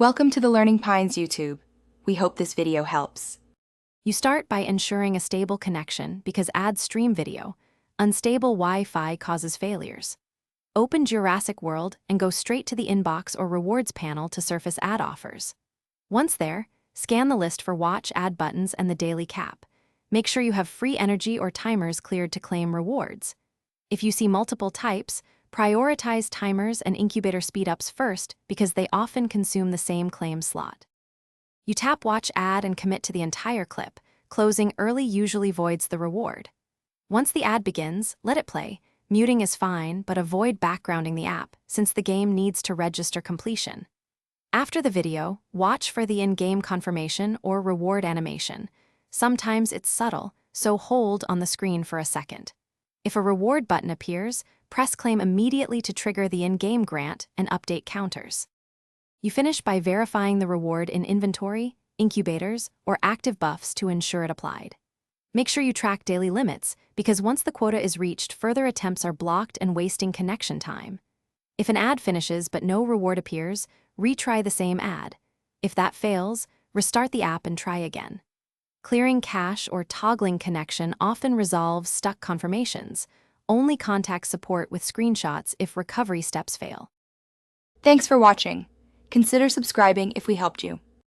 Welcome to the Learning Pines YouTube. We hope this video helps. You start by ensuring a stable connection because ads stream video. Unstable Wi-Fi causes failures. Open Jurassic World and go straight to the inbox or rewards panel to surface ad offers. Once there, scan the list for watch ad buttons and the daily cap. Make sure you have free energy or timers cleared to claim rewards. If you see multiple types, prioritize timers and incubator speedups first because they often consume the same claim slot. You tap Watch Ad and commit to the entire clip. Closing early usually voids the reward. Once the ad begins, let it play. Muting is fine, but avoid backgrounding the app, since the game needs to register completion. After the video, watch for the in-game confirmation or reward animation. Sometimes it's subtle, so hold on the screen for a second. If a reward button appears, press claim immediately to trigger the in-game grant and update counters. You finish by verifying the reward in inventory, incubators, or active buffs to ensure it applied. Make sure you track daily limits, because once the quota is reached, further attempts are blocked and wasting connection time. If an ad finishes but no reward appears, retry the same ad. If that fails, restart the app and try again. Clearing cache or toggling connection often resolves stuck confirmations. Only contact support with screenshots if recovery steps fail. Thanks for watching. Consider subscribing if we helped you.